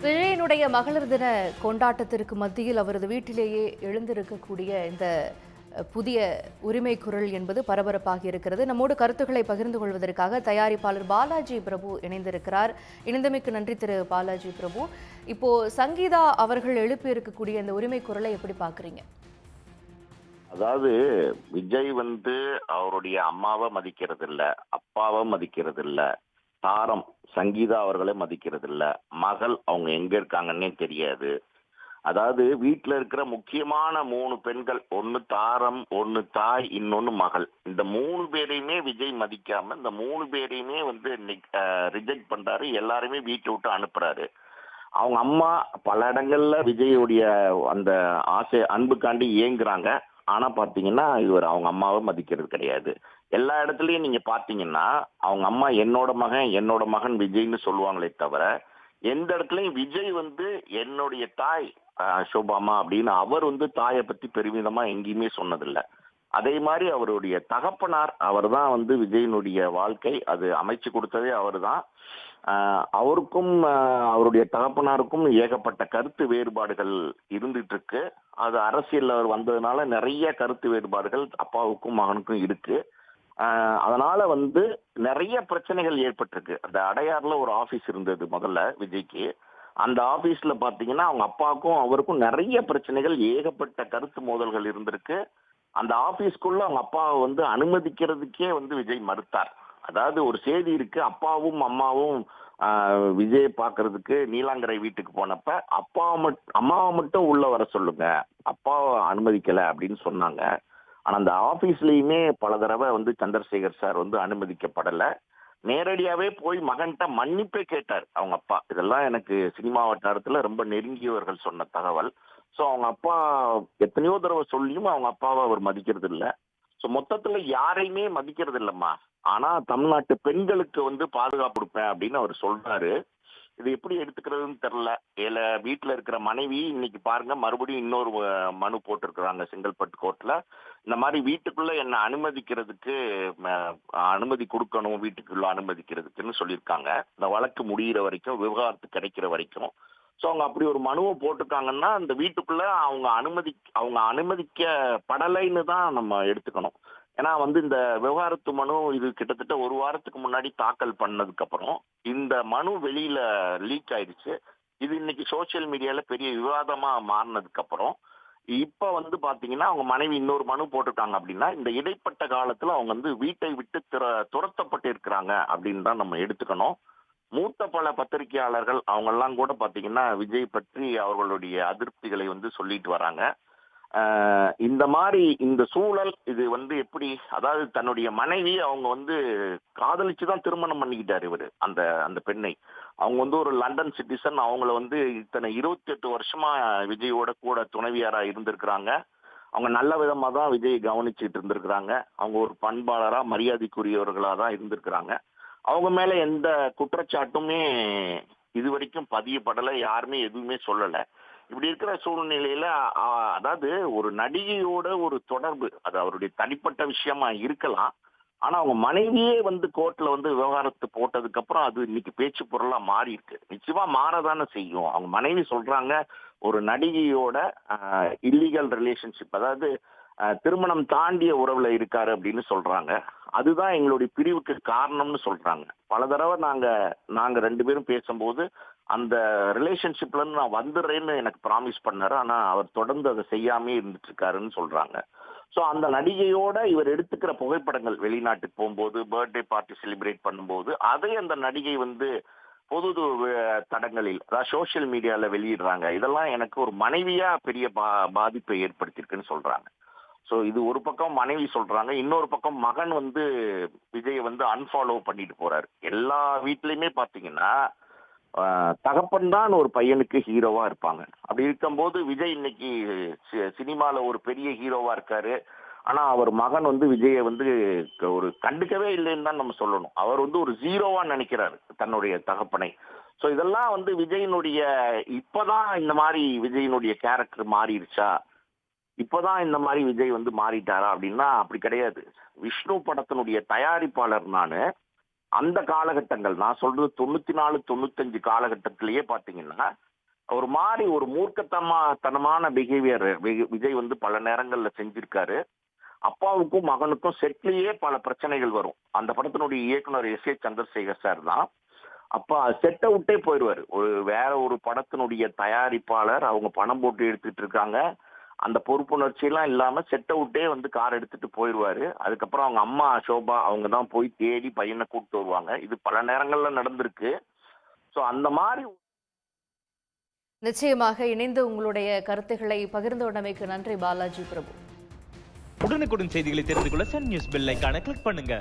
விஜயனுடைய மகளிர் தின கொண்டாட்டத்திற்கு மத்தியில் அவரது வீட்டிலேயே எழுந்திருக்கக்கூடிய இந்த புதிய உரிமை குரல் என்பது பரபரப்பாகி இருக்கிறது. நம்மோடு கருத்துக்களை பகிர்ந்து கொள்வதற்காக தயாரிப்பாளர் பாலாஜி பிரபு இணைந்திருக்கிறார். இணைந்தமைக்கு நன்றி திரு பாலாஜி பிரபு. இப்போ சங்கீதா அவர்கள் எழுப்பி இருக்கக்கூடிய இந்த உரிமை குரலை எப்படி பாக்குறீங்க? அதாவது விஜய் அவருடைய அம்மாவை மதிக்கிறது இல்ல, அப்பாவை மதிக்கிறது இல்ல, தாரம் சங்கீதா அவர்களை மதிக்கிறது இல்ல, மகள் அவங்க எங்க இருக்காங்கன்னே தெரியாது. அதாவது வீட்டுல இருக்கிற முக்கியமான 3 பெண்கள், ஒன்னு தாரம், ஒன்னு தாய், இன்னொன்னு மகள். இந்த 3 பேரையுமே விஜய் மதிக்காம இந்த 3 பேரையுமே ரிஜெக்ட் பண்றாரு. எல்லாருமே வீட்டை விட்டு அனுப்புறாரு. அவங்க அம்மா பல இடங்கள்ல விஜயுடைய அந்த ஆசை அன்புக்காண்டி ஏங்குறாங்க. ஆனா பாத்தீங்கன்னா இவர் அவங்க அம்மாவை மதிக்கிறது கிடையாது. எல்லா இடத்துலயும் நீங்க பாத்தீங்கன்னா அவங்க அம்மா என்னோட மகன் விஜய்னு சொல்லுவாங்களே தவிர, எந்த இடத்துலயும் விஜய் என்னுடைய தாய் சோபாமா அப்படின்னு அவர் தாயை பத்தி பெருமிதமா எங்கேயுமே சொன்னதில்லை. அதே மாதிரி அவருடைய தகப்பனார், அவர் தான் விஜயனுடைய வாழ்க்கை, அது அமைச்சு கொடுத்ததே அவர் தான். அவருக்கும் அவருடைய தகப்பனாருக்கும் ஏகப்பட்ட கருத்து வேறுபாடுகள் இருந்துட்டு இருக்கு. அது அரசியல் அவர் வந்ததுனால நிறைய கருத்து வேறுபாடுகள் அப்பாவுக்கும் மகனுக்கும் இருக்கு. அதனால நிறைய பிரச்சனைகள் ஏற்பட்டிருக்கு. அந்த அடையாறுல ஒரு ஆபீஸ் இருந்தது முதல்ல விஜய்க்கு. அந்த ஆபீஸ்ல பாத்தீங்கன்னா அவங்க அப்பாவுக்கும் அவருக்கும் நிறைய பிரச்சனைகள், ஏகப்பட்ட கருத்து மோதல்கள் இருந்திருக்கு. அந்த ஆபீஸ்க்குள்ள அவங்க அப்பாவை அனுமதிக்கிறதுக்கே விஜய் மறுத்தார். அதாவது ஒரு செய்தி இருக்கு, அப்பாவும் அம்மாவும் விஜய் பாக்குறதுக்கு நீலாங்கரை வீட்டுக்கு போனப்ப அம்மாவை மட்டும் உள்ள வர சொல்லுங்க, அப்பாவை அனுமதிக்கல அப்படின்னு சொன்னாங்க. ஆனா அந்த ஆபீஸ்லயுமே பல தடவை சந்திரசேகர் சார் அனுமதிக்கப்படல. நேரடியாவே போய் மகன்கிட்ட மன்னிப்பே கேட்டார் அவங்க அப்பா. இதெல்லாம் எனக்கு சினிமா வட்டாரத்துல ரொம்ப நெருங்கியவர்கள் சொன்ன தகவல். ஸோ அவங்க அப்பா எத்தனையோ தடவை சொல்லியும் அவங்க அப்பாவை அவர் மதிக்கிறது இல்லை. ஸோ மொத்தத்துல யாரையுமே மதிக்கிறது இல்லம்மா. ஆனா தமிழ்நாட்டு பெண்களுக்கு பாதுகாப்பு கொடுப்பேன் அப்படின்னு அவர் சொல்றாரு. இது எப்படி எடுத்துக்கிறதுன்னு தெரியல. இல்ல வீட்டுல இருக்கிற மனைவி இன்னைக்கு பாருங்க மறுபடியும் இன்னொரு மனு போட்டிருக்கிறாங்க செங்கல்பட்டு கோர்ட்ல. இந்த மாதிரி வீட்டுக்குள்ள என்ன அனுமதிக்கிறதுக்கு அனுமதி கொடுக்கணும், வீட்டுக்குள்ள அனுமதிக்கிறதுக்குன்னு சொல்லியிருக்காங்க. இந்த வழக்கு முடிகிற வரைக்கும், விவகாரத்து கிடைக்கிற வரைக்கும். ஸோ அவங்க அப்படி ஒரு மனுவை போட்டிருக்காங்கன்னா அந்த வீட்டுக்குள்ள அவங்க அனுமதிக்கப்படலைன்னு தான் நம்ம எடுத்துக்கணும். ஏன்னா இந்த விவகாரத்து மனு இது கிட்டத்தட்ட ஒரு வாரத்துக்கு முன்னாடி தாக்கல் பண்ணதுக்கு அப்புறம் இந்த மனு வெளியில லீக் ஆயிடுச்சு. இது இன்னைக்கு சோசியல் மீடியால பெரிய விவாதமா மாறினதுக்கு அப்புறம் இப்ப பாத்தீங்கன்னா அவங்க மனைவி இன்னொரு மனு போட்டிருக்காங்க. அப்படின்னா இந்த இடைப்பட்ட காலத்துல அவங்க வீட்டை விட்டு துரத்தப்பட்டு இருக்கிறாங்க அப்படின்னு தான் நம்ம எடுத்துக்கணும். மூத்த பல பத்திரிகையாளர்கள் அவங்க எல்லாம் கூட பாத்தீங்கன்னா விஜய் பற்றி அவர்களுடைய அதிருப்திகளை சொல்லிட்டு வராங்க. இந்த மாதிரி இந்த சூழல் இது எப்படி, அதாவது தன்னுடைய மனைவி அவங்க காதலிச்சுதான் திருமணம் பண்ணிக்கிட்டாரு இவரு அந்த அந்த பெண்ணை. அவங்க ஒரு லண்டன் சிட்டிசன். அவங்கள இத்தனை 28 வருஷமா விஜயோட கூட துணைவியாரா இருந்திருக்கிறாங்க. அவங்க நல்ல விதமா தான் விஜய் கவனிச்சுட்டு இருந்திருக்கிறாங்க. அவங்க ஒரு பண்பாளரா மரியாதைக்குரியவர்களா தான் இருந்திருக்கிறாங்க. அவங்க மேல எந்த குற்றச்சாட்டுமே இது வரைக்கும் பதியப்படலை, யாருமே எதுவுமே சொல்லலை. இப்படி இருக்கிற சூழ்நிலையில அதாவது ஒரு நடிகையோட ஒரு தொடர்பு, அது அவருடைய தனிப்பட்ட விஷயமா இருக்கலாம். ஆனா அவங்க மனைவியே கோர்ட்ல விவகாரத்து போட்டதுக்கு அப்புறம் அது இன்னைக்கு பேச்சு பொருளா மாறி இருக்கு. நிச்சயமா மாறதானே செய்யும். அவங்க மனைவி சொல்றாங்க ஒரு நடிகையோட இல்லீகல் ரிலேஷன்ஷிப், அதாவது திருமணம் தாண்டிய உறவுல இருக்காரு அப்படின்னு சொல்றாங்க. அதுதான் எங்களுடைய பிரிவுக்கு காரணம்னு சொல்றாங்க. பல தடவை நாங்க 2 பேரும் பேசும்போது அந்த ரிலேஷன்ஷிப்ல இருந்து நான் வந்துடுறேன்னு எனக்கு ப்ராமிஸ் பண்ணாரு. ஆனா அவர் தொடர்ந்து அதை செய்யாமே இருந்துட்டு இருக்காருன்னு சொல்றாங்க. ஸோ அந்த நடிகையோட இவர் எடுத்துக்கிற புகைப்படங்கள் வெளிநாட்டுக்கு போகும்போது, பர்த்டே பார்ட்டி செலிப்ரேட் பண்ணும்போது அதை அந்த நடிகை பொது தடங்களில், அதாவது சோசியல் மீடியால வெளியிடுறாங்க. இதெல்லாம் எனக்கு ஒரு மனைவியா பெரிய பாதிப்பை ஏற்படுத்தியிருக்குன்னு சொல்றாங்க. ஸோ இது ஒரு பக்கம் மனைவி சொல்றாங்க. இன்னொரு பக்கம் மகன் விஜயை அன்ஃபாலோ பண்ணிட்டு போறாரு. எல்லா வீட்லயுமே பாத்தீங்கன்னா தகப்பன் தான் ஒரு பையனுக்கு ஹீரோவா இருப்பாங்க. அப்படி இருக்கும்போது விஜய் இன்னைக்கு சினிமால ஒரு பெரிய ஹீரோவா இருக்காரு. ஆனா அவர் மகன் விஜயை ஒரு கண்டுக்கவே இல்லைன்னு தான் நம்ம சொல்லணும். அவர் ஒரு ஜீரோவா நினைக்கிறாரு தன்னுடைய தகப்பனை. ஸோ இதெல்லாம் விஜயினுடைய இப்பதான் இந்த மாதிரி விஜயினுடைய கேரக்டர் மாறிடுச்சா, இப்பதான் இந்த மாதிரி விஜய் மாறிட்டாரா அப்படின்னா அப்படி கிடையாது. விஷ்ணு படத்தினுடைய தயாரிப்பாளர் நானு. அந்த காலகட்டங்கள் நான் சொல்றது 94 95 காலகட்டத்திலேயே பாத்தீங்கன்னா ஒரு மாதிரி ஒரு மூர்க்கத்தனமான பிஹேவியர் விஜய் வந்து பல நேரங்கள்ல செஞ்சிருக்காரு. அப்பாவுக்கும் மகனுக்கும் செட்லயே பல பிரச்சனைகள் வரும். அந்த படத்தினுடைய இயக்குனர் எஸ் ஏ சந்திரசேகர் சார் தான். அப்பா செட்டை விட்டே போயிடுவாரு. வேற ஒரு படத்தினுடைய தயாரிப்பாளர் அவங்க பணம் போட்டு எடுத்துட்டு இருக்காங்க. அந்த பொறுப்புணர்ச்சி எல்லாம் இல்லாம செட்டை விட்டே வந்து கார் எடுத்துட்டு போயிடுவாரு. அதுக்கப்புறம் அவங்க அம்மா சோபா அவங்க தான் போய் தேடி பையனை கூப்பிட்டு வருவாங்க. இது பல நேரங்கள்ல நடந்திருக்கு. ஸோ அந்த மாதிரி நிச்சயமாக இணைந்து உங்களுடைய கருத்துக்களை பகிர்ந்து கொண்டமைக்கு நன்றி பாலாஜி பிரபு. உடனுக்குடன் செய்திகளை தெரிந்து கொள்ள சன் நியூஸ் பெல் ஐகானை கிளிக் பண்ணுங்க.